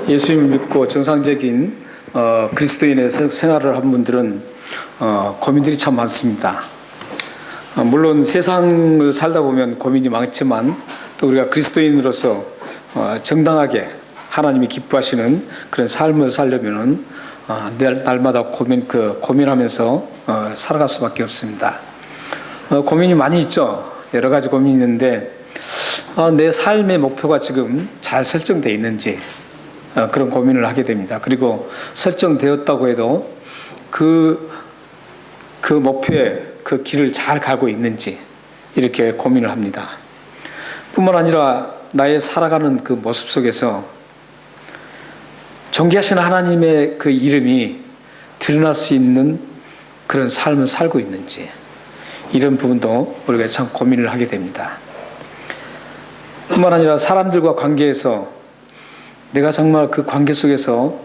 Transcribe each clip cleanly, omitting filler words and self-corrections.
예수님을 믿고 정상적인 그리스도인의 생활을 한 분들은 고민들이 참 많습니다. 물론 세상을 살다 보면 고민이 많지만 또 우리가 그리스도인으로서 정당하게 하나님이 기뻐하시는 그런 삶을 살려면은 날마다 고민하면서 살아갈 수밖에 없습니다. 고민이 많이 있죠. 여러 가지 고민이 있는데 내 삶의 목표가 지금 잘 설정되어 있는지 그런 고민을 하게 됩니다. 그리고 설정되었다고 해도 그 목표에 그 길을 잘 가고 있는지 이렇게 고민을 합니다. 뿐만 아니라 나의 살아가는 그 모습 속에서 존귀하신 하나님의 그 이름이 드러날 수 있는 그런 삶을 살고 있는지 이런 부분도 우리가 참 고민을 하게 됩니다. 뿐만 아니라 사람들과 관계에서 내가 정말 그 관계 속에서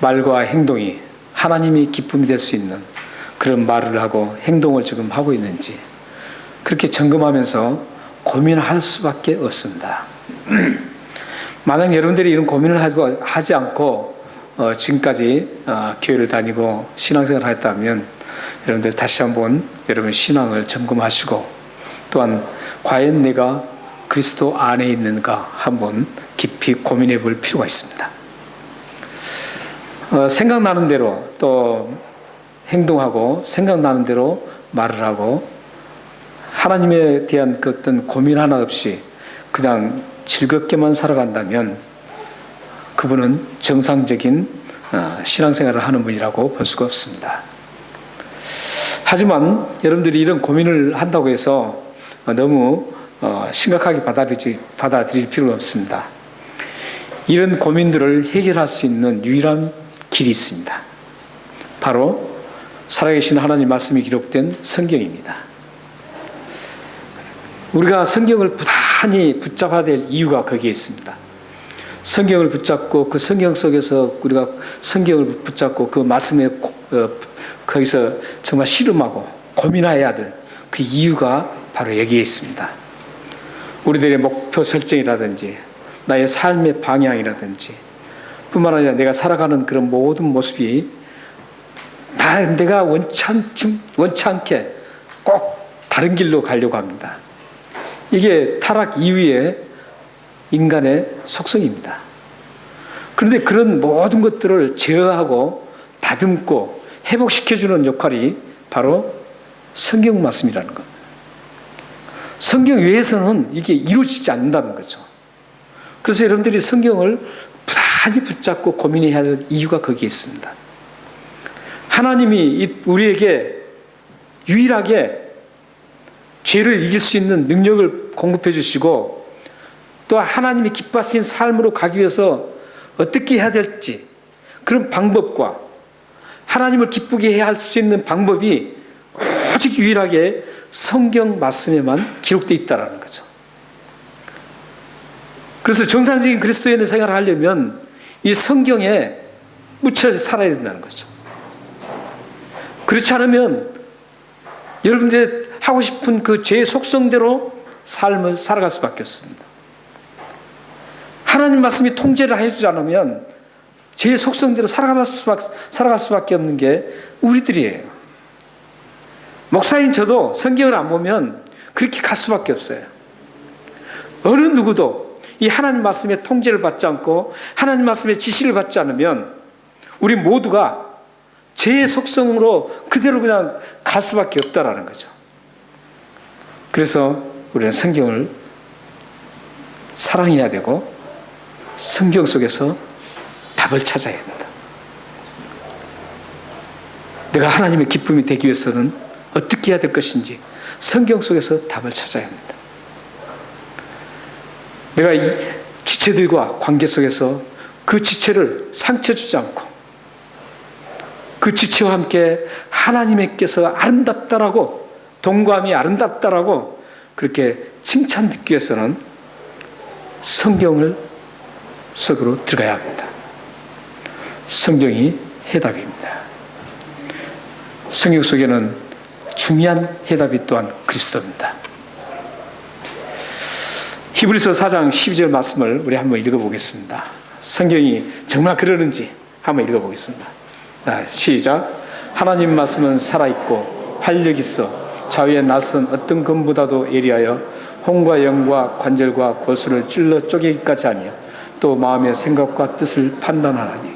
말과 행동이 하나님이 기쁨이 될 수 있는 그런 말을 하고 행동을 지금 하고 있는지 그렇게 점검하면서 고민할 수밖에 없습니다. 만약 여러분들이 이런 고민을 하지 않고 지금까지 교회를 다니고 신앙생활을 했다면 여러분들 다시 한번 여러분 신앙을 점검하시고 또한 과연 내가 그리스도 안에 있는가 한번 깊이 고민해 볼 필요가 있습니다. 생각나는 대로 또 행동하고 생각나는 대로 말을 하고 하나님에 대한 그 어떤 고민 하나 없이 그냥 즐겁게만 살아간다면 그분은 정상적인 신앙생활을 하는 분이라고 볼 수가 없습니다. 하지만 여러분들이 이런 고민을 한다고 해서 너무 심각하게 받아들일 필요는 없습니다. 이런 고민들을 해결할 수 있는 유일한 길이 있습니다. 바로 살아계신 하나님 말씀이 기록된 성경입니다. 우리가 성경을 부단히 붙잡아야 될 이유가 거기에 있습니다. 성경을 붙잡고 그 성경 속에서 우리가 성경을 붙잡고 그 말씀에 거기서 정말 씨름하고 고민해야 될 그 이유가 바로 여기에 있습니다. 우리들의 목표 설정이라든지 나의 삶의 방향이라든지 뿐만 아니라 내가 살아가는 그런 모든 모습이 내가 원치 않게 꼭 다른 길로 가려고 합니다. 이게 타락 이후의 인간의 속성입니다. 그런데 그런 모든 것들을 제어하고 다듬고 회복시켜주는 역할이 바로 성경 말씀이라는 겁니다. 성경 외에서는 이게 이루어지지 않는다는 거죠. 그래서 여러분들이 성경을 부단히 붙잡고 고민해야 할 이유가 거기에 있습니다. 하나님이 우리에게 유일하게 죄를 이길 수 있는 능력을 공급해 주시고 또 하나님이 기뻐하시는 삶으로 가기 위해서 어떻게 해야 될지 그런 방법과 하나님을 기쁘게 해야 할 수 있는 방법이 오직 유일하게 성경 말씀에만 기록되어 있다는 거죠. 그래서 정상적인 그리스도인의 생활을 하려면 이 성경에 묻혀 살아야 된다는 거죠. 그렇지 않으면 여러분들이 하고 싶은 그 죄의 속성대로 삶을 살아갈 수밖에 없습니다. 하나님 말씀이 통제를 해주지 않으면 죄의 속성대로 살아갈 수밖에 없는 게 우리들이에요. 목사인 저도 성경을 안 보면 그렇게 갈 수밖에 없어요. 어느 누구도 이 하나님 말씀의 통제를 받지 않고 하나님 말씀의 지시를 받지 않으면 우리 모두가 죄의 속성으로 그대로 그냥 갈 수밖에 없다라는 거죠. 그래서 우리는 성경을 사랑해야 되고 성경 속에서 답을 찾아야 합니다. 내가 하나님의 기쁨이 되기 위해서는 어떻게 해야 될 것인지 성경 속에서 답을 찾아야 합니다. 내가 이 지체들과 관계 속에서 그 지체를 상처 주지 않고 그 지체와 함께 하나님께서 아름답다라고 동감이 아름답다라고 그렇게 칭찬 듣기 위해서는 성경을 속으로 들어가야 합니다. 성경이 해답입니다. 성경 속에는 중요한 해답이 또한 그리스도입니다. 히브리서 4장 12절 말씀을 우리 한번 읽어보겠습니다. 성경이 정말 그러는지 한번 읽어보겠습니다. 시작. 하나님 말씀은 살아있고 활력 있어 자위에 낯선 어떤 검보다도 예리하여 혼과 영과 관절과 골수를 찔러 쪼개기까지 하며 또 마음의 생각과 뜻을 판단하나니.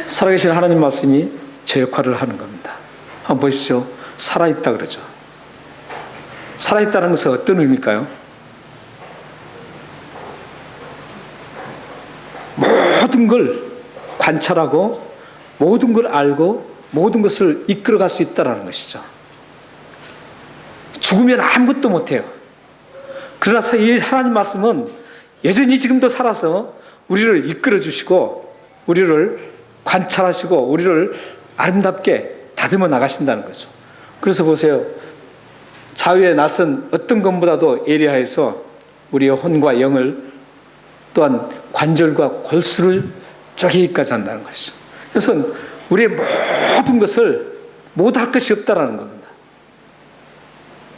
살아계신 하나님 말씀이 제 역할을 하는 겁니다. 한번 보십시오. 살아있다 그러죠. 살아있다는 것은 어떤 의미일까요? 모든 걸 관찰하고 모든 걸 알고 모든 것을 이끌어갈 수 있다는 것이죠. 죽으면 아무것도 못해요. 그러나 이 하나님 말씀은 여전히 지금도 살아서 우리를 이끌어 주시고 우리를 관찰하시고 우리를 아름답게 다듬어 나가신다는 거죠. 그래서 보세요. 자유에 낯선 어떤 것보다도 예리하여서 우리의 혼과 영을 또한 관절과 골수를 쪼개기까지 한다는 것이죠. 그래서 우리의 모든 것을 못할 것이 없다는 겁니다.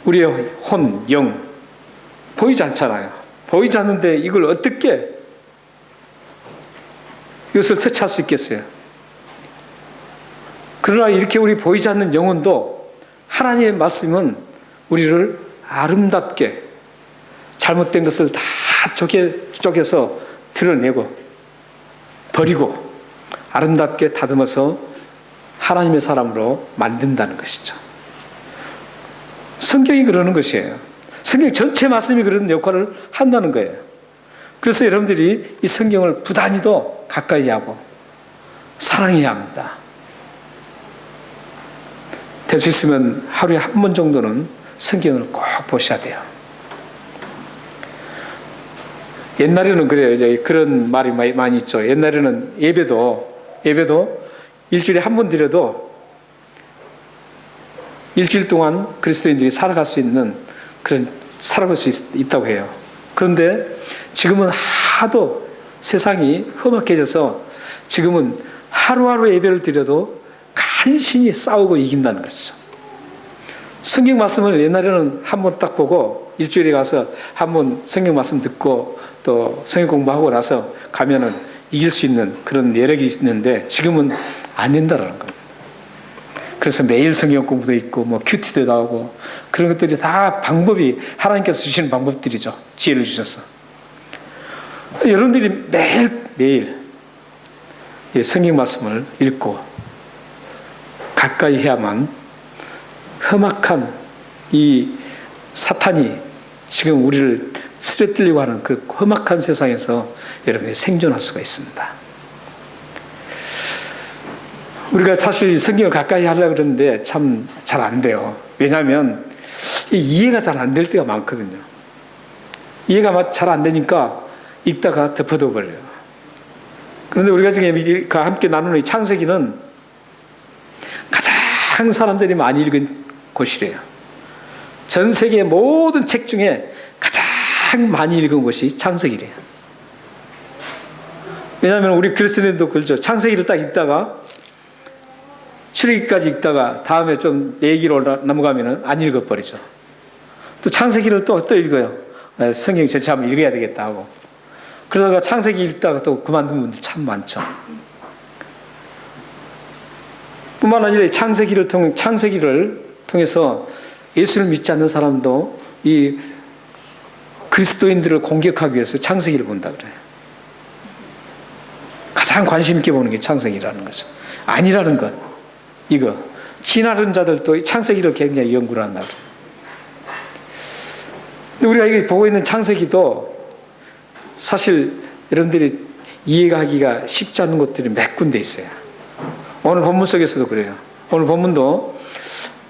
우리의 혼, 영 보이지 않잖아요. 보이지 않는데 이걸 어떻게 이것을 터치할 수 있겠어요? 그러나 이렇게 우리 보이지 않는 영혼도 하나님의 말씀은 우리를 아름답게 잘못된 것을 다 쪼개서 드러내고 버리고 아름답게 다듬어서 하나님의 사람으로 만든다는 것이죠. 성경이 그러는 것이에요. 성경 전체 말씀이 그런 역할을 한다는 거예요. 그래서 여러분들이 이 성경을 부단히도 가까이 하고 사랑해야 합니다. 될 수 있으면 하루에 한 번 정도는 성경을 꼭 보셔야 돼요. 옛날에는 그래요. 이제 그런 말이 많이 있죠. 옛날에는 예배도 일주일에 한 번 드려도 일주일 동안 그리스도인들이 살아갈 수 있는 살아갈 수 있다고 해요. 그런데 지금은 하도 세상이 험악해져서 지금은 하루하루 예배를 드려도 간신히 싸우고 이긴다는 것이죠. 성경 말씀을 옛날에는 한 번 딱 보고 일주일에 가서 한 번 성경 말씀 듣고 또 성경 공부하고 나서 가면은 이길 수 있는 그런 여력이 있는데 지금은 안 된다라는 겁니다. 그래서 매일 성경 공부도 있고 뭐 큐티도 나오고 그런 것들이 다 방법이 하나님께서 주시는 방법들이죠. 지혜를 주셔서. 여러분들이 매일 성경 말씀을 읽고 가까이 해야만 험악한 이 사탄이 지금 우리를 쓰러뜨리려고 하는 그 험악한 세상에서 여러분이 생존할 수가 있습니다. 우리가 사실 성경을 가까이 하려고 그러는데 참 잘 안 돼요. 왜냐하면 이해가 잘 안 될 때가 많거든요. 이해가 잘 안 되니까 읽다가 덮어둬 버려요. 그런데 우리가 지금 함께 나누는 이 창세기는 가장 사람들이 많이 읽은 곳이래요. 전 세계 모든 책 중에 가장 많이 읽은 곳이 창세기래요. 왜냐하면 우리 그리스도인도 그렇죠. 창세기를 딱 읽다가 출애기까지 읽다가 다음에 좀 얘기로 넘어가면은 안 읽어버리죠. 또 창세기를 또 읽어요. 성경 전체 한번 읽어야 되겠다 하고. 그러다가 창세기 읽다가 또 그만둔 분들 참 많죠. 뿐만 아니라 창세기를 통해서 예수를 믿지 않는 사람도 이 그리스도인들을 공격하기 위해서 창세기를 본다 그래요. 가장 관심 있게 보는 게 창세기라는 거죠. 아니라는 것. 이거. 진화론 자들도 창세기를 굉장히 연구를 한다 그래요. 근데 우리가 이게 보고 있는 창세기도 사실 여러분들이 이해가 하기가 쉽지 않은 것들이 몇 군데 있어요. 오늘 본문 속에서도 그래요. 오늘 본문도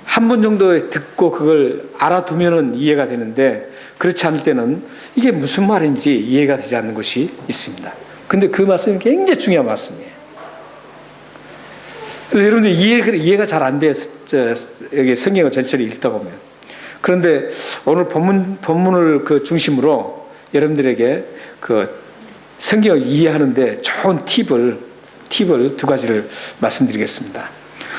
한 번 정도 듣고 그걸 알아두면은 이해가 되는데 그렇지 않을 때는 이게 무슨 말인지 이해가 되지 않는 것이 있습니다. 근데 그 말씀이 굉장히 중요한 말씀이에요. 그래서 여러분들 이해가 잘 안 돼요. 여기 성경을 전체를 읽다 보면. 그런데 오늘 본문을 그 중심으로 여러분들에게 그 성경을 이해하는데 좋은 팁을 두 가지를 말씀드리겠습니다.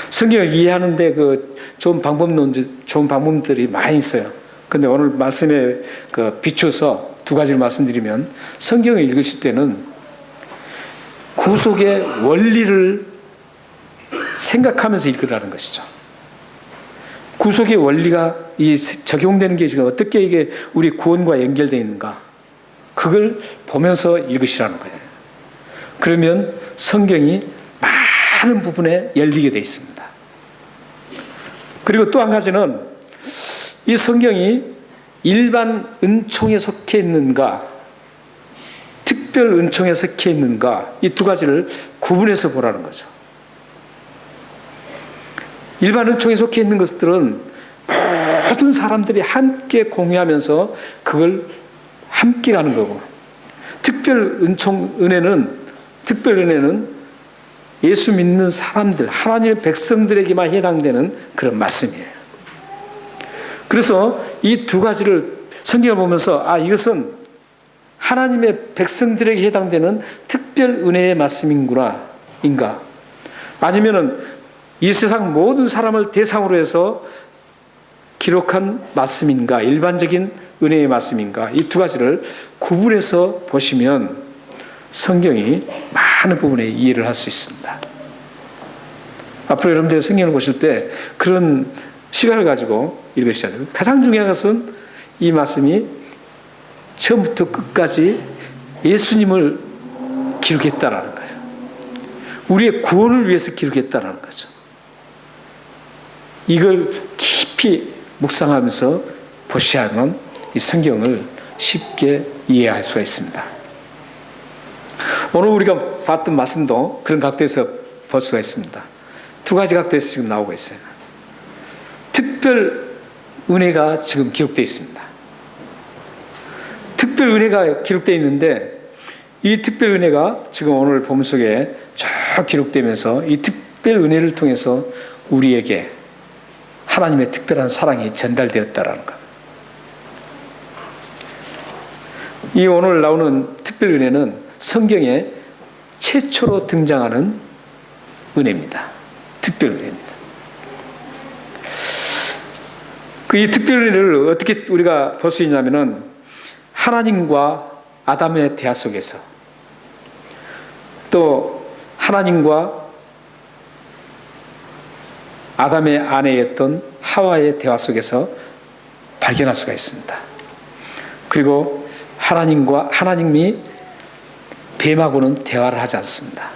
성경을 이해하는데 그 좋은 방법들이 많이 있어요. 근데 오늘 말씀에 비춰서 두 가지를 말씀드리면, 성경을 읽으실 때는 구속의 원리를 생각하면서 읽으라는 것이죠. 구속의 원리가 적용되는 게 지금 어떻게 이게 우리 구원과 연결되어 있는가, 그걸 보면서 읽으시라는 거예요. 그러면 성경이 많은 부분에 열리게 되어 있습니다. 그리고 또 한 가지는 이 성경이 일반 은총에 속해 있는가, 특별 은총에 속해 있는가, 이 두 가지를 구분해서 보라는 거죠. 일반 은총에 속해 있는 것들은 모든 사람들이 함께 공유하면서 그걸 함께 가는 거고, 특별 은혜는 예수 믿는 사람들, 하나님의 백성들에게만 해당되는 그런 말씀이에요. 그래서 이 두 가지를 성경을 보면서 이것은 하나님의 백성들에게 해당되는 특별 은혜의 말씀인가, 아니면은 이 세상 모든 사람을 대상으로 해서 기록한 말씀인가, 일반적인 은혜의 말씀인가, 이 두 가지를 구분해서 보시면 성경이 많은 부분에 이해를 할 수 있습니다. 앞으로 여러분들이 성경을 보실 때 그런 시간을 가지고 읽으셔야 돼요. 가장 중요한 것은 이 말씀이 처음부터 끝까지 예수님을 기록했다라는 거예요. 우리의 구원을 위해서 기록했다라는 거죠. 이걸 깊이 묵상하면서 보셔야만 이 성경을 쉽게 이해할 수가 있습니다. 오늘 우리가 봤던 말씀도 그런 각도에서 볼 수가 있습니다. 두 가지 각도에서 지금 나오고 있어요. 특별 은혜가 지금 기록되어 있습니다. 특별 은혜가 기록되어 있는데, 이 특별 은혜가 지금 오늘 본문 속에 쭉 기록되면서 이 특별 은혜를 통해서 우리에게 하나님의 특별한 사랑이 전달되었다라는 것. 이 오늘 나오는 특별 은혜는 성경에 최초로 등장하는 은혜입니다. 특별 은혜입니다. 이 특별 은혜를 어떻게 우리가 볼 수 있냐면은, 하나님과 아담의 대화 속에서, 또 하나님과 아담의 아내였던 하와의 대화 속에서 발견할 수가 있습니다. 그리고 하나님이 뱀하고는 대화를 하지 않습니다.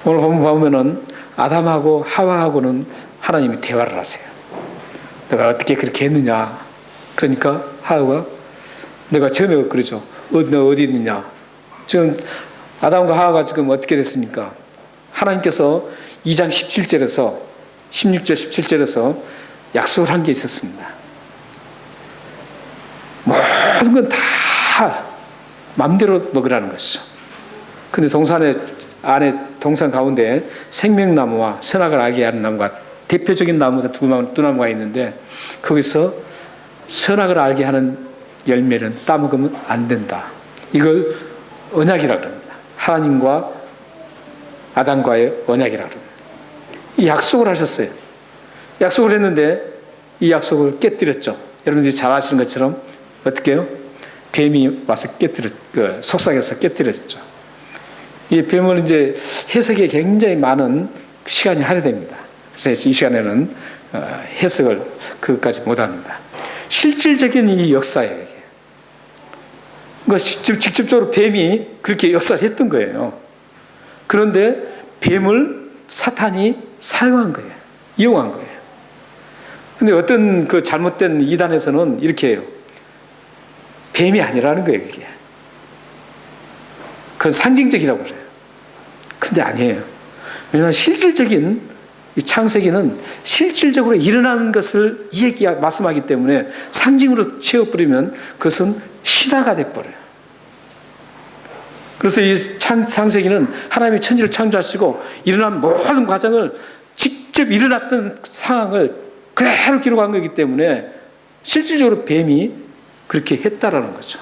오늘 보면은 아담하고 하와하고는 하나님이 대화를 하세요. 내가 어떻게 그렇게 했느냐. 그러니까 하와가, 내가 처음에 그러죠. 너 어디 있느냐. 지금 아담과 하와가 지금 어떻게 됐습니까? 하나님께서 2장 17절에서 16절 17절에서 약속을 한 게 있었습니다. 모든 건 다 마음대로 먹으라는 것이죠. 근데 동산 가운데 생명나무와 선악을 알게 하는 나무가, 대표적인 나무가 두 나무가 있는데, 거기서 선악을 알게 하는 열매는 따먹으면 안 된다. 이걸 언약이라고 합니다. 하나님과 아담과의 언약이라고 합니다. 이 약속을 하셨어요. 약속을 했는데 이 약속을 깨뜨렸죠. 여러분들이 잘 아시는 것처럼 어떻게 해요? 뱀이 와서 속삭여서 깨뜨려졌죠. 이 뱀을 이제 해석에 굉장히 많은 시간이 할애됩니다. 그래서 이 시간에는 해석을 그것까지 못합니다. 실질적인 이 역사예요. 이게. 그러니까 직접적으로 뱀이 그렇게 역사를 했던 거예요. 그런데 뱀을 사탄이 사용한 거예요. 이용한 거예요. 근데 어떤 그 잘못된 이단에서는 이렇게 해요. 뱀이 아니라는 거예요, 그게. 그건 상징적이라고 그래요. 근데 아니에요. 왜냐하면 실질적인 이 창세기는 실질적으로 일어나는 것을 말씀하기 때문에 상징으로 채워버리면 그것은 신화가 돼버려요. 그래서 이 창세기는 하나님이 천지를 창조하시고 일어난 모든 과정을 직접 일어났던 상황을 그대로 기록한 거기 때문에 실질적으로 뱀이 그렇게 했다라는 거죠.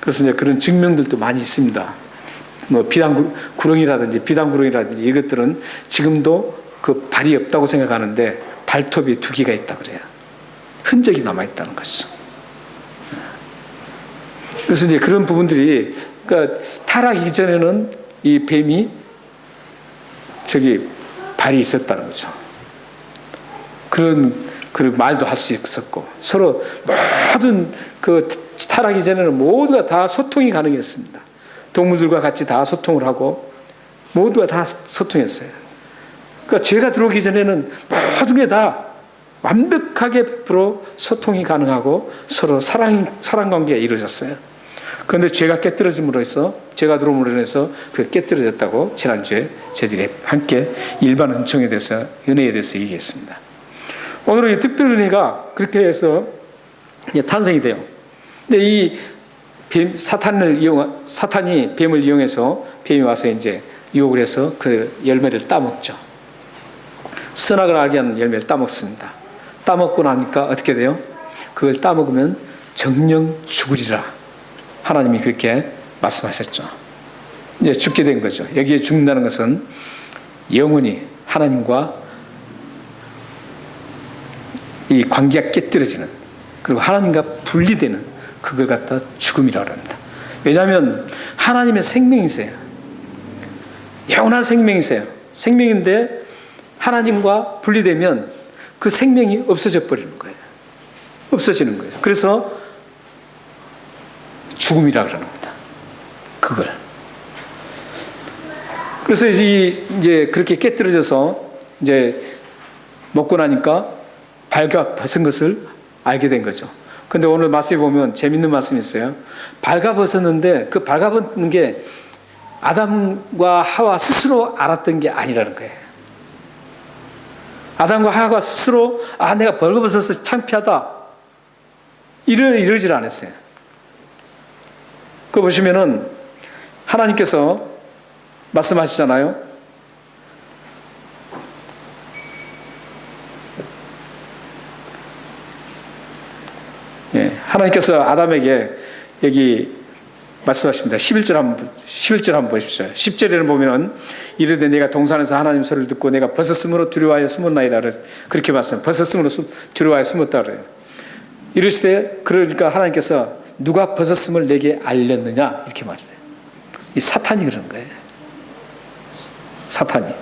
그래서 이제 그런 증명들도 많이 있습니다. 뭐 비단구렁이라든지 이것들은 지금도 그 발이 없다고 생각하는데 발톱이 2개가 있다 그래요. 흔적이 남아있다는 것이죠. 그래서 이제 그런 부분들이, 그러니까 타락하기 전에는 이 뱀이 발이 있었다는 거죠. 그런 말도 할 수 있었고, 서로 모든 타락하기 전에는 모두가 다 소통이 가능했습니다. 동물들과 같이 다 소통을 하고 모두가 다 소통했어요. 그러니까 죄가 들어오기 전에는 모든 게 다 완벽하게 100% 소통이 가능하고 서로 사랑 관계가 이루어졌어요. 그런데 죄가 깨뜨려짐으로 해서, 죄가 들어옴으로 인해서 그 깨뜨려졌다고 지난주에 저희들이 함께 일반 은총에 대해서, 은혜에 대해서 얘기했습니다. 오늘은 이 특별 은혜가 그렇게 해서 탄생이 돼요. 근데 이 사탄이 뱀을 이용해서, 뱀이 와서 이제 유혹을 해서 그 열매를 따먹죠. 선악을 알게 하는 열매를 따먹습니다. 따먹고 나니까 어떻게 돼요? 그걸 따먹으면 정령 죽으리라. 하나님이 그렇게 말씀하셨죠. 이제 죽게 된 거죠. 여기에 죽는다는 것은 영원히 하나님과 이 관계가 깨뜨려지는, 그리고 하나님과 분리되는, 그걸 갖다 죽음이라고 합니다. 왜냐하면 하나님의 생명이세요. 영원한 생명이세요. 생명인데 하나님과 분리되면 그 생명이 없어져 버리는 거예요. 없어지는 거예요. 그래서 죽음이라고 그럽니다. 그걸. 그래서 이제 그렇게 깨뜨려져서 이제 먹고 나니까 발가 벗은 것을 알게 된 거죠. 근데 오늘 말씀에 보면 재밌는 말씀이 있어요. 발가 벗었는데 그 발가 벗는 게 아담과 하와 스스로 알았던 게 아니라는 거예요. 아담과 하와가 스스로 내가 벌거벗어서 창피하다 이러질 않았어요. 그거 보시면은 하나님께서 말씀하시잖아요. 하나님께서 아담에게 여기 말씀하십니다. 11절 한번 보십시오. 10절에는 보면은 이르되 내가 동산에서 하나님 소리를 듣고 내가 벗었으므로 두려워하여 숨었나이다. 그렇게 말씀. 벗었으므로 두려워하여 숨었다 그래요. 이르시되, 그러니까 하나님께서 누가 벗었음을 내게 알렸느냐 이렇게 말해요. 이 사탄이 그러는 거예요. 사탄이.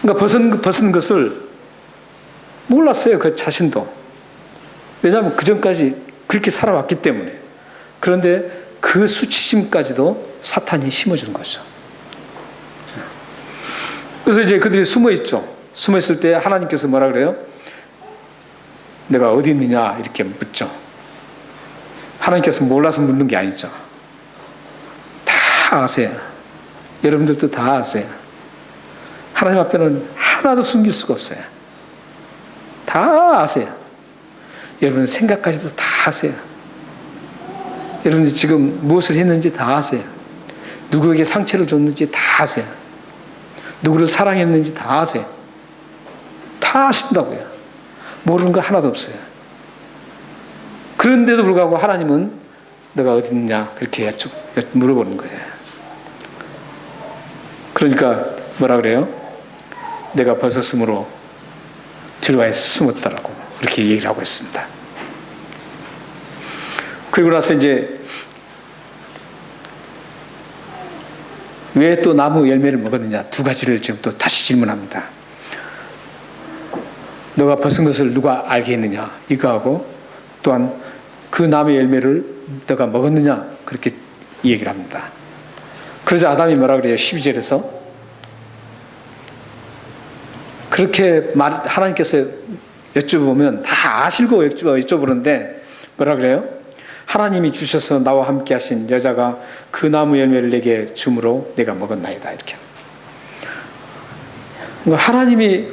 그러니까 벗은 것을 몰랐어요. 그 자신도. 왜냐하면 그 전까지 그렇게 살아왔기 때문에. 그런데 그 수치심까지도 사탄이 심어주는 거죠. 그래서 이제 그들이 숨어 있죠. 숨어 있을 때 하나님께서 뭐라 그래요? 내가 어디 있느냐 이렇게 묻죠. 하나님께서 몰라서 묻는 게 아니죠. 다 아세요. 여러분들도 다 아세요. 하나님 앞에는 하나도 숨길 수가 없어요. 다 아세요. 여러분 생각까지도 다 아세요. 여러분들 지금 무엇을 했는지 다 아세요. 누구에게 상처를 줬는지 다 아세요. 누구를 사랑했는지 다 아세요. 다 아신다고요. 모르는 거 하나도 없어요. 그런데도 불구하고 하나님은 너가 어디 있냐 그렇게 물어보는 거예요. 그러니까 뭐라 그래요? 내가 벗었으므로 두려워해 숨었다라고 그렇게 얘기를 하고 있습니다. 그리고 나서 이제 왜 또 나무 열매를 먹었느냐 두 가지를 지금 또 다시 질문합니다. 너가 벗은 것을 누가 알게 했느냐 이거하고 또한 그 나무 열매를 너가 먹었느냐 그렇게 얘기를 합니다. 그러자 아담이 뭐라 그래요? 12절에서 그렇게 하나님께서 여쭤보면 다 아시고 여쭤보는데 뭐라 그래요? 하나님이 주셔서 나와 함께 하신 여자가 그 나무 열매를 내게 주므로 내가 먹었나이다 이렇게. 하나님이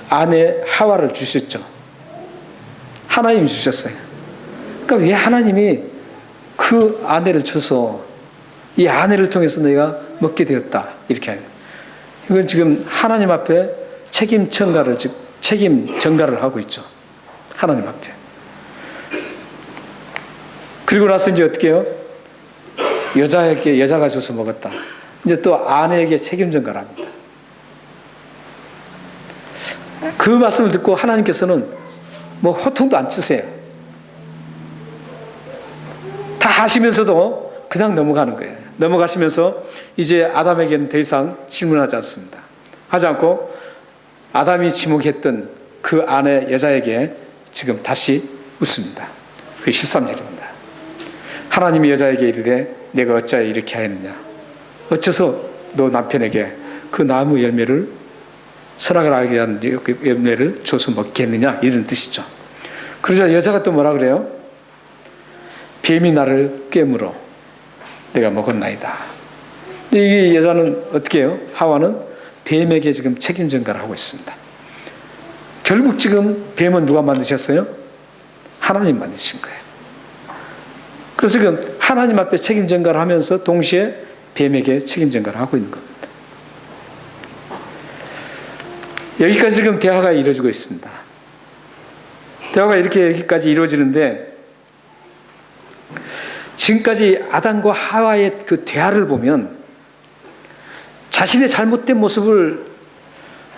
아내 하와를 주셨죠. 하나님이 주셨어요. 그러니까 왜 하나님이 그 아내를 줘서 이 아내를 통해서 내가 먹게 되었다 이렇게 해요. 이건 지금 하나님 앞에 책임 전가를 하고 있죠. 하나님 앞에. 그리고 나서 이제 어떻게 해요? 여자가 줘서 먹었다. 이제 또 아내에게 책임 전가를 합니다. 그 말씀을 듣고 하나님께서는 뭐 호통도 안 치세요. 다 하시면서도 그냥 넘어가는 거예요. 넘어가시면서 이제 아담에게는 더 이상 질문하지 않습니다. 하지 않고 아담이 지목했던 그 아내 여자에게 지금 다시 묻습니다. 그게 13절입니다. 하나님이 여자에게 이르되 내가 어찌하여 이렇게 하였느냐? 어째서 너 남편에게 그 나무 열매를 선악을 알게 하는 열매를 줘서 먹게 했느냐? 이런 뜻이죠. 그러자 여자가 또 뭐라 그래요? 뱀이 나를 꿰물어 내가 먹었나이다. 이 여자는 어떻게 해요? 하와는 뱀에게 지금 책임 전가를 하고 있습니다. 결국 지금 뱀은 누가 만드셨어요? 하나님 만드신 거예요. 그래서 지금 하나님 앞에 책임 전가를 하면서 동시에 뱀에게 책임 전가를 하고 있는 겁니다. 여기까지 지금 대화가 이루어지고 있습니다. 대화가 이렇게 여기까지 이루어지는데 지금까지 아담과 하와의 그 대화를 보면 자신의 잘못된 모습을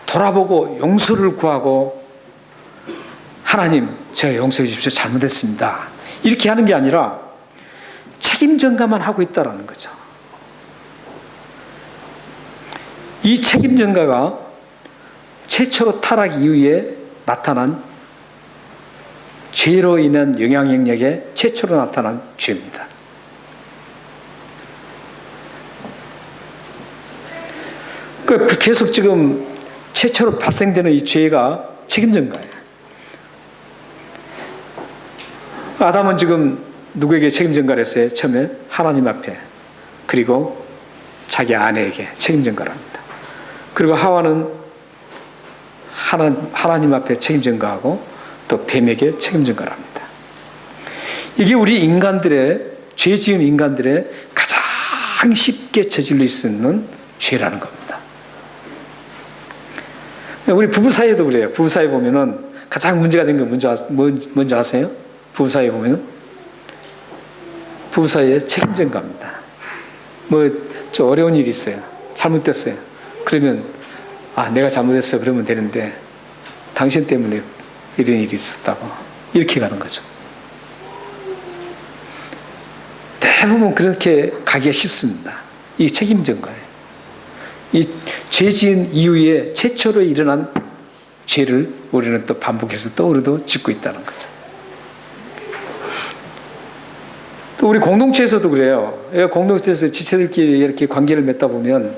돌아보고 용서를 구하고 하나님 제가 용서해 주십시오. 잘못했습니다. 이렇게 하는 게 아니라 책임 전가만 하고 있다는 거죠. 이 책임 전가가 최초로 타락 이후에 나타난 죄로 인한 영향력에 최초로 나타난 죄입니다. 계속 지금 최초로 발생되는 이 죄가 책임 전가예요. 아담은 지금 누구에게 책임 전가를 했어요? 처음에 하나님 앞에, 그리고 자기 아내에게 책임 전가를 합니다. 그리고 하와는 하나님 앞에 책임 전가하고 또 뱀에게 책임 전가를 합니다. 이게 우리 인간들의, 죄 지은 인간들의 가장 쉽게 저질릴 수 있는 죄라는 겁니다. 우리 부부 사이에도 그래요. 부부 사이에 보면은 가장 문제가 된 건 뭔지 아세요? 부부 사이에 보면은 부부 사이에 책임 전가입니다. 좀 어려운 일이 있어요. 잘못됐어요. 그러면 내가 잘못했어. 그러면 되는데 당신 때문에 이런 일이 있었다고 이렇게 가는 거죠. 대부분 그렇게 가기가 쉽습니다. 이 책임 전가예요. 이 죄 지은 이후에 최초로 일어난 죄를 우리는 또 반복해서 또 우리도 짓고 있다는 거죠. 또 우리 공동체에서도 그래요. 공동체에서 지체들끼리 이렇게 관계를 맺다 보면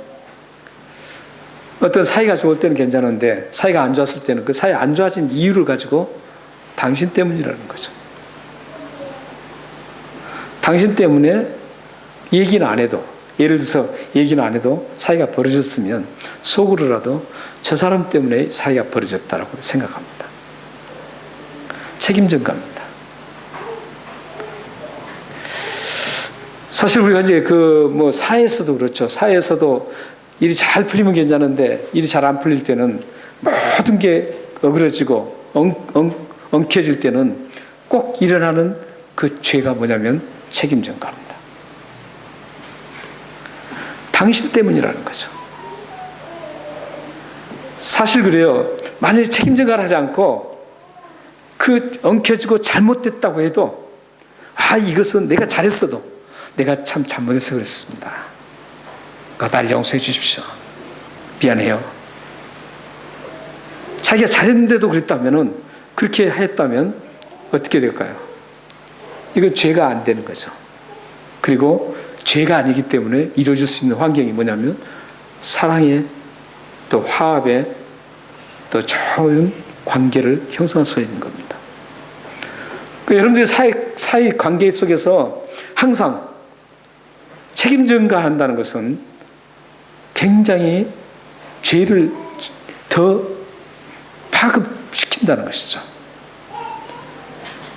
어떤 사이가 좋을 때는 괜찮은데 사이가 안 좋았을 때는 그 사이 안 좋아진 이유를 가지고 당신 때문이라는 거죠. 당신 때문에 얘기는 안 해도, 예를 들어서 얘기는 안 해도 사이가 벌어졌으면 속으로라도 저 사람 때문에 사이가 벌어졌다라고 생각합니다. 책임 전가입니다. 사실 우리가 이제 사회에서도 그렇죠. 사회에서도 일이 잘 풀리면 괜찮은데 일이 잘 안 풀릴 때는 모든 게 어그러지고 엉켜질 때는 꼭 일어나는 그 죄가 뭐냐면 책임 전가입니다. 당신 때문이라는 거죠. 사실 그래요. 만약에 책임 전가를 하지 않고 그 엉켜지고 잘못됐다고 해도 이것은 내가 잘했어도 내가 참 잘못해서 그랬습니다. 날 용서해 주십시오. 미안해요. 자기가 잘했는데도 그랬다면은, 그렇게 했다면 어떻게 될까요? 이건 죄가 안 되는 거죠. 그리고 죄가 아니기 때문에 이루어질 수 있는 환경이 뭐냐면 사랑의 또 화합의 또 좋은 관계를 형성할 수 있는 겁니다. 여러분들이 사회 관계 속에서 항상 책임 전가한다는 것은 굉장히 죄를 더 파급시킨다는 것이죠.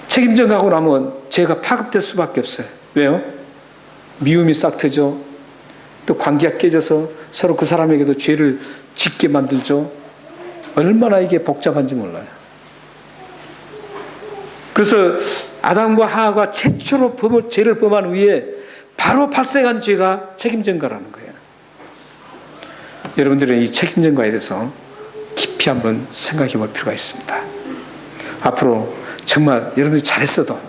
책임 전가하고 나면 죄가 파급될 수밖에 없어요. 왜요? 미움이 싹 트죠. 또 관계가 깨져서 서로 그 사람에게도 죄를 짓게 만들죠. 얼마나 이게 복잡한지 몰라요. 그래서 아담과 하와가 최초로 죄를 범한 후에 바로 발생한 죄가 책임 전가라는 거예요. 여러분들은 이 책임 전가에 대해서 깊이 한번 생각해 볼 필요가 있습니다. 앞으로 정말 여러분이 잘했어도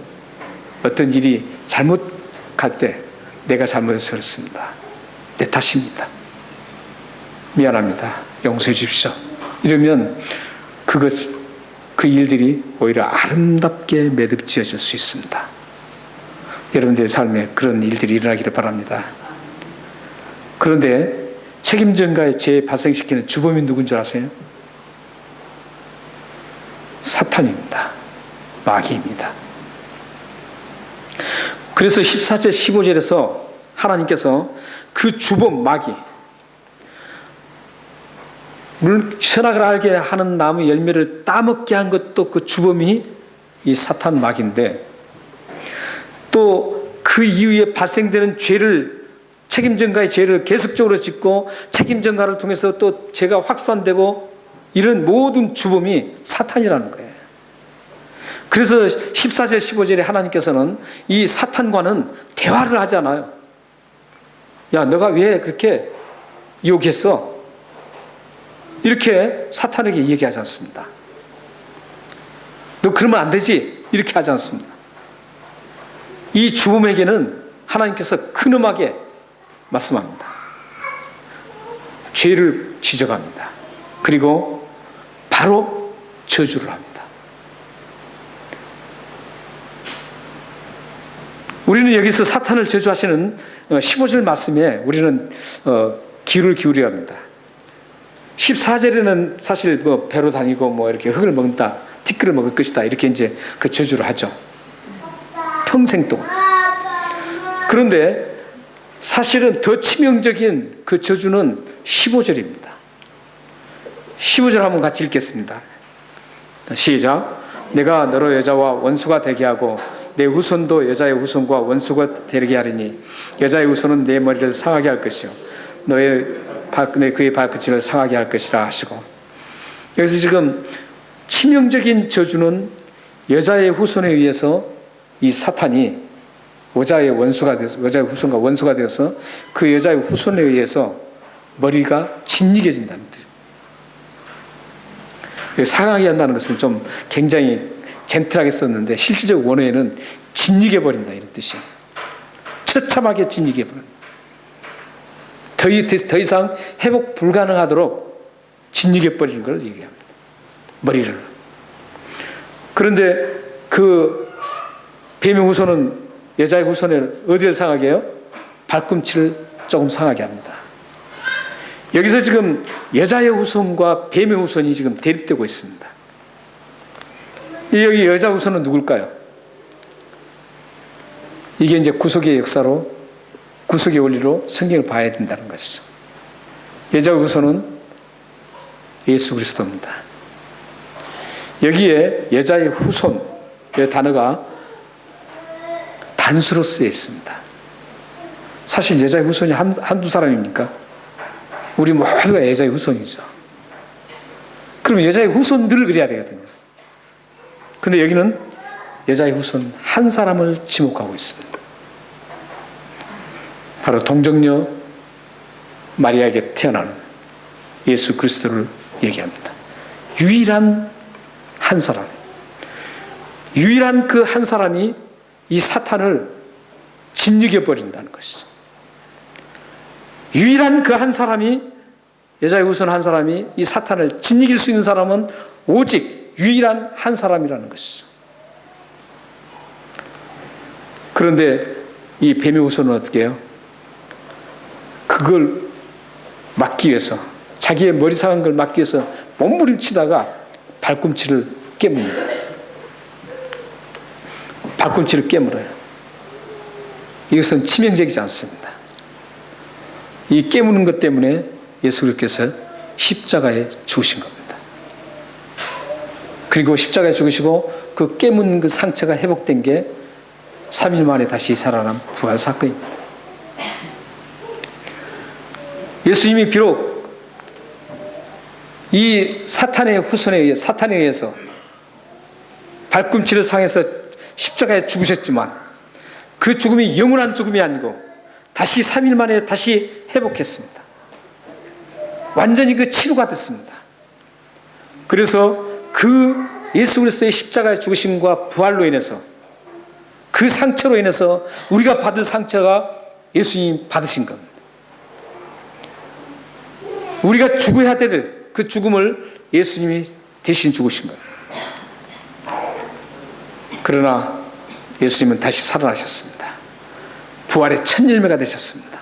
어떤 일이 잘못 갈 때 내가 잘못해서 그렇습니다. 내 탓입니다. 미안합니다. 용서해 주십시오. 이러면 그 일들이 오히려 아름답게 매듭지어질 수 있습니다. 여러분들의 삶에 그런 일들이 일어나기를 바랍니다. 그런데 책임 전가의 죄 발생시키는 주범이 누군 줄 아세요? 사탄입니다. 마귀입니다. 그래서 14절 15절에서 하나님께서 그 주범 마귀, 선악을 알게 하는 나무 열매를 따먹게 한 것도 그 주범이 이 사탄 마귀인데, 또 그 이후에 발생되는 죄를, 책임 전가의 죄를 계속적으로 짓고 책임 전가를 통해서 또 죄가 확산되고 이런 모든 주범이 사탄이라는 거예요. 그래서 14절 15절에 하나님께서는 이 사탄과는 대화를 하잖아요. 야, 너가 왜 그렇게 유혹했어? 이렇게 사탄에게 얘기하지 않습니다. 너 그러면 안 되지, 이렇게 하지 않습니다. 이 주범에게는 하나님께서 근엄하게 말씀합니다. 죄를 지적합니다. 그리고 바로 저주를 합니다. 우리는 여기서 사탄을 저주하시는 15절 말씀에 우리는 귀를 기울여야 합니다. 14절에는 사실 뭐 배로 다니고 뭐 이렇게 흙을 먹는다, 티끌을 먹을 것이다, 이렇게 이제 그 저주를 하죠. 평생 동안. 그런데 사실은 더 치명적인 그 저주는 15절입니다. 15절 한번 같이 읽겠습니다. 시작. 내가 너로 여자와 원수가 되게 하고 내 후손도 여자의 후손과 원수가 되게 하리니 여자의 후손은 내 머리를 상하게 할 것이요 그의 발끝을 상하게 할 것이라 하시고, 여기서 지금 치명적인 저주는 여자의 후손에 의해서 이 사탄이 여자의 원수가 되어서, 여자의 후손과 원수가 되어서 그 여자의 후손에 의해서 머리가 짓이겨진다는 뜻. 상하게 한다는 것은 좀 굉장히 젠틀하게 썼는데 실질적 원어에는 짓이겨버린다, 이런 뜻이에요. 처참하게 짓이겨버린다. 더 이상 회복 불가능하도록 짓이겨버리는 걸 얘기합니다. 머리를. 그런데 그 뱀의 후손은, 여자의 후손을 어디를 상하게 해요? 발꿈치를 조금 상하게 합니다. 여기서 지금 여자의 후손과 뱀의 후손이 지금 대립되고 있습니다. 여기 여자 후손은 누굴까요? 이게 이제 구속의 역사로, 구속의 원리로 성경을 봐야 된다는 것이죠. 여자 후손은 예수 그리스도입니다. 여기에 여자의 후손, 이 단어가 단수로 쓰여 있습니다. 사실 여자의 후손이 한두 사람입니까? 우리 모두가 여자의 후손이죠. 그럼 여자의 후손들을 그려야 되거든요. 그런데 여기는 여자의 후손 한 사람을 지목하고 있습니다. 바로 동정녀 마리아에게 태어나는 예수 그리스도를 얘기합니다. 유일한 한 사람, 유일한 그 한 사람이 이 사탄을 짓이겨버린다는 것이죠. 유일한 그 한 사람이, 여자의 후손 한 사람이 이 사탄을 짓이길 수 있는 사람은 오직 유일한 한 사람이라는 것이죠. 그런데 이 뱀의 후손은 어떻게 해요? 그걸 막기 위해서, 자기의 머리 상한 걸 막기 위해서 몸부림치다가 발꿈치를 깨뭅니다. 발꿈치를 깨물어요. 이것은 치명적이지 않습니다. 이 깨무는 것 때문에 예수 그리스도께서 십자가에 죽으신 겁니다. 그리고 십자가에 죽으시고 그 깨문 그 상처가 회복된 게 3일 만에 다시 살아난 부활 사건입니다. 예수님이 비록 이 사탄의 후손에 의해, 사탄에 의해서 발꿈치를 상해서 십자가에 죽으셨지만 그 죽음이 영원한 죽음이 아니고 다시 3일 만에 다시 회복했습니다. 완전히 그 치료가 됐습니다. 그래서 그 예수 그리스도의 십자가의 죽으심과 부활로 인해서 그 상처로 인해서 우리가 받을 상처가 예수님이 받으신 겁니다. 우리가 죽어야 될 그 죽음을 예수님이 대신 죽으신 거예요. 그러나 예수님은 다시 살아나셨습니다. 부활의 첫 열매가 되셨습니다.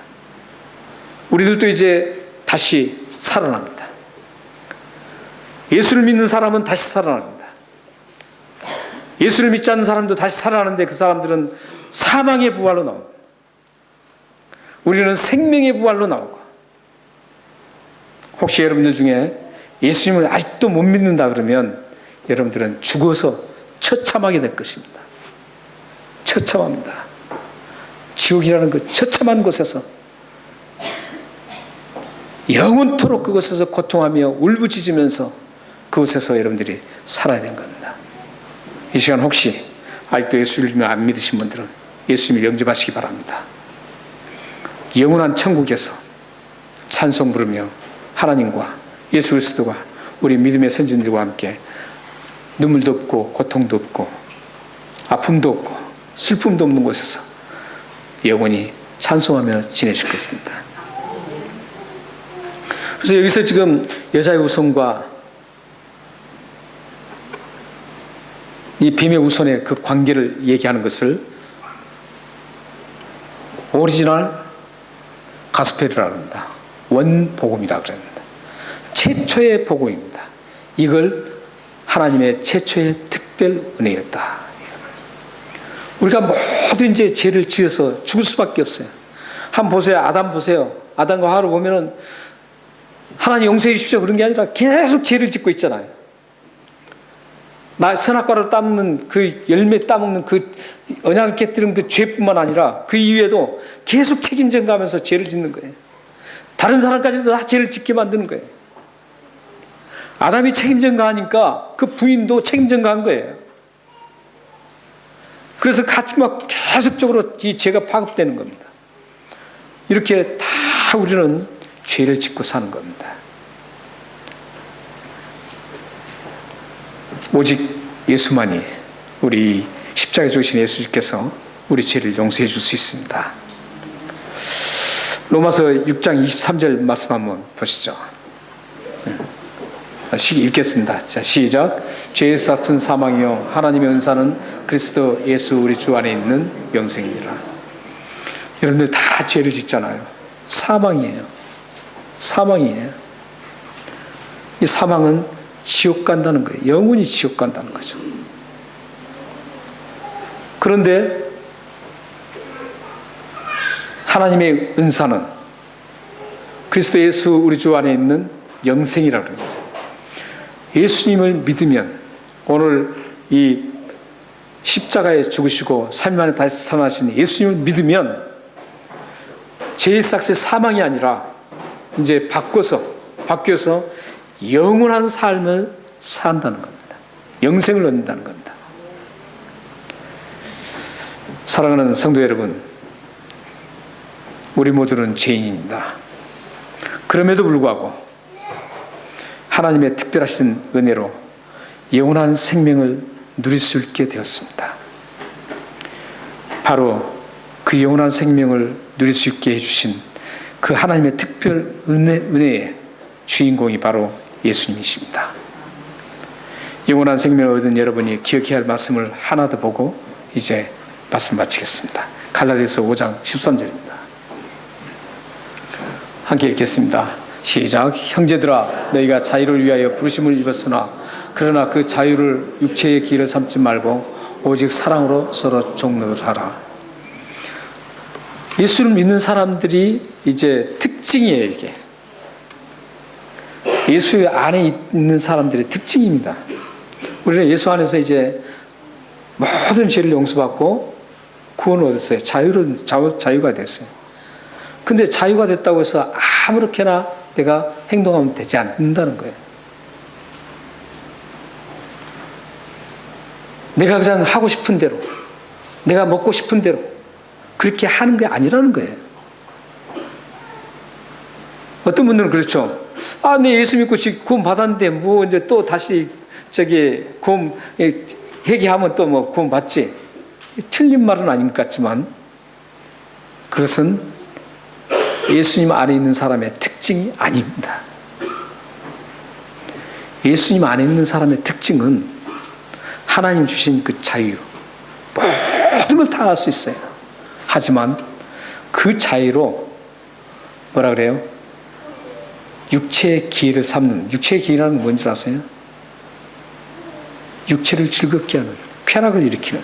우리들도 이제 다시 살아납니다. 예수를 믿는 사람은 다시 살아납니다. 예수를 믿지 않는 사람도 다시 살아나는데 그 사람들은 사망의 부활로 나옵니다. 우리는 생명의 부활로 나오고, 혹시 여러분들 중에 예수님을 아직도 못 믿는다 그러면 여러분들은 죽어서 처참하게 될 것입니다. 처참합니다. 지옥이라는 그 처참한 곳에서 영원토록 그곳에서 고통하며 울부짖으면서 그곳에서 여러분들이 살아야 되는 겁니다. 이 시간 혹시 아직도 예수를 안 믿으신 분들은 예수님을 영접하시기 바랍니다. 영원한 천국에서 찬송 부르며 하나님과 예수 그리스도가 우리 믿음의 선진들과 함께 눈물도 없고 고통도 없고 아픔도 없고 슬픔도 없는 곳에서 영원히 찬송하며 지내실 것입니다. 그래서 여기서 지금 여자의 후손과 이 뱀의 후손의 그 관계를 얘기하는 것을 오리지널 가스펠이라고 합니다. 원복음이라고 합니다. 최초의 복음입니다. 이걸 하나님의 최초의 특별 은혜였다. 우리가 모두 이제 죄를 지어서 죽을 수밖에 없어요. 한번 보세요. 아담 보세요. 아담과 하와를 보면은 하나님 용서해 주십시오 그런 게 아니라 계속 죄를 짓고 있잖아요. 나 선악과를 따먹는 그 열매 따먹는 그 언약을 깨뜨린 그 죄뿐만 아니라 그 이후에도 계속 책임 전가하면서 죄를 짓는 거예요. 다른 사람까지도 다 죄를 짓게 만드는 거예요. 아담이 책임 전가하니까 그 부인도 책임 전가한 거예요. 그래서 같이 막 계속적으로 이 죄가 파급되는 겁니다. 이렇게 다 우리는 죄를 짓고 사는 겁니다. 오직 예수만이, 우리 십자가에 죽으신 예수님께서 우리 죄를 용서해 줄 수 있습니다. 로마서 6장 23절 말씀 한번 보시죠. 읽겠습니다. 자, 시작. 죄의 삭은 사망이요 하나님의 은사는 그리스도 예수 우리 주 안에 있는 영생이라. 여러분들 다 죄를 짓잖아요. 사망이에요. 사망이에요. 이 사망은 지옥 간다는 거예요. 영원히 지옥 간다는 거죠. 그런데 하나님의 은사는 그리스도 예수 우리 주 안에 있는 영생이라고 합니다. 예수님을 믿으면, 오늘 이 십자가에 죽으시고 3일 만에 다시 살아나신 예수님을 믿으면 죄의 삭의 사망이 아니라 이제 바뀌어서 영원한 삶을 산다는 겁니다. 영생을 얻는다는 겁니다. 사랑하는 성도 여러분, 우리 모두는 죄인입니다. 그럼에도 불구하고 하나님의 특별하신 은혜로 영원한 생명을 누릴 수 있게 되었습니다. 바로 그 영원한 생명을 누릴 수 있게 해주신 그 하나님의 특별 은혜의 주인공이 바로 예수님이십니다. 영원한 생명을 얻은 여러분이 기억해야 할 말씀을 하나 더 보고 이제 말씀 마치겠습니다. 갈라디아서 5장 13절입니다. 함께 읽겠습니다. 시작. 형제들아, 너희가 자유를 위하여 부르심을 입었으나 그러나 그 자유를 육체의 길을 삼지 말고 오직 사랑으로 서로 종노하라. 예수를 믿는 사람들이 이제 특징이에요. 이게 예수 안에 있는 사람들의 특징입니다. 우리는 예수 안에서 이제 모든 죄를 용서받고 구원을 얻었어요. 자유가 됐어요. 근데 자유가 됐다고 해서 아무렇게나 내가 행동하면 되지 않는다는 거예요. 내가 그냥 하고 싶은 대로, 내가 먹고 싶은 대로 그렇게 하는 게 아니라는 거예요. 어떤 분들은 그렇죠. 내 예수 믿고 구원 받았는데 뭐 이제 또 다시 구원 회개하면 또 뭐 구원 받지. 틀린 말은 아닌 것 같지만 그것은 예수님 안에 있는 사람의 특징이 아닙니다. 예수님 안에 있는 사람의 특징은 하나님 주신 그 자유, 모든 걸 다 할 수 있어요. 하지만 그 자유로 뭐라 그래요? 육체의 기회를 삼는, 육체의 기회라는 건 뭔지 아세요? 육체를 즐겁게 하는, 쾌락을 일으키는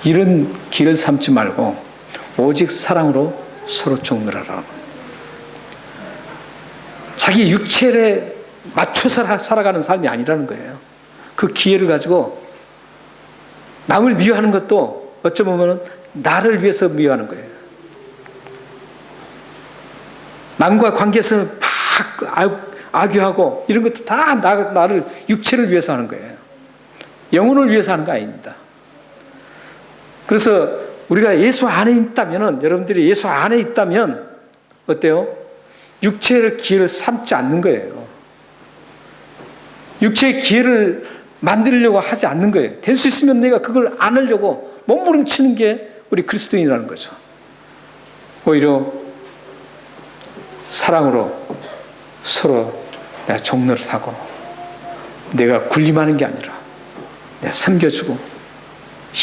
이런 길을 삼지 말고 오직 사랑으로 서로 종노라라. 자기 육체에 맞춰서 살아가는 삶이 아니라는 거예요. 그 기회를 가지고 남을 미워하는 것도 어쩌 보면 나를 위해서 미워하는 거예요. 남과 관계에서 막 악유하고 이런 것도 다 나를 육체를 위해서 하는 거예요. 영혼을 위해서 하는 거 아닙니다. 그래서 우리가 예수 안에 있다면은, 여러분들이 예수 안에 있다면 어때요? 육체의 기회를 삼지 않는 거예요. 육체의 기회를 만들려고 하지 않는 거예요. 될 수 있으면 내가 그걸 안 하려고 몸부림치는 게 우리 그리스도인이라는 거죠. 오히려 사랑으로 서로 내가 종로를 하고 내가 군림하는 게 아니라 내가 섬겨주고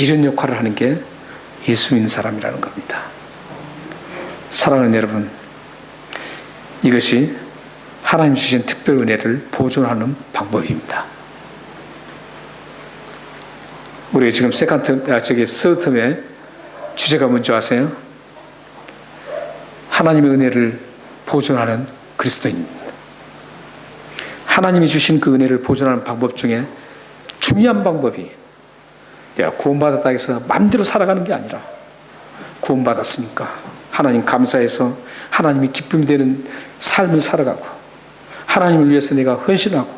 이런 역할을 하는 게 예수 믿는 사람이라는 겁니다. 사랑하는 여러분, 이것이 하나님 주신 특별 은혜를 보존하는 방법입니다. 우리 지금 서드텀의 주제가 뭔지 아세요? 하나님의 은혜를 보존하는 그리스도인입니다. 하나님이 주신 그 은혜를 보존하는 방법 중에 중요한 방법이 내가 구원받았다 해서 마음대로 살아가는 게 아니라 구원받았으니까 하나님 감사해서 하나님이 기쁨이 되는 삶을 살아가고 하나님을 위해서 내가 헌신하고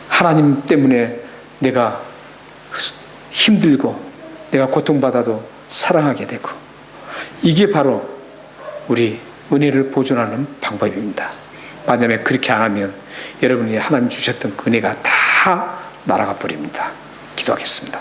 하나님 때문에 내가 힘들고 내가 고통받아도 사랑하게 되고 이게 바로 우리 은혜를 보존하는 방법입니다. 만약에 그렇게 안 하면 여러분이 하나님 주셨던 그 은혜가 다 날아가 버립니다. 기도하겠습니다.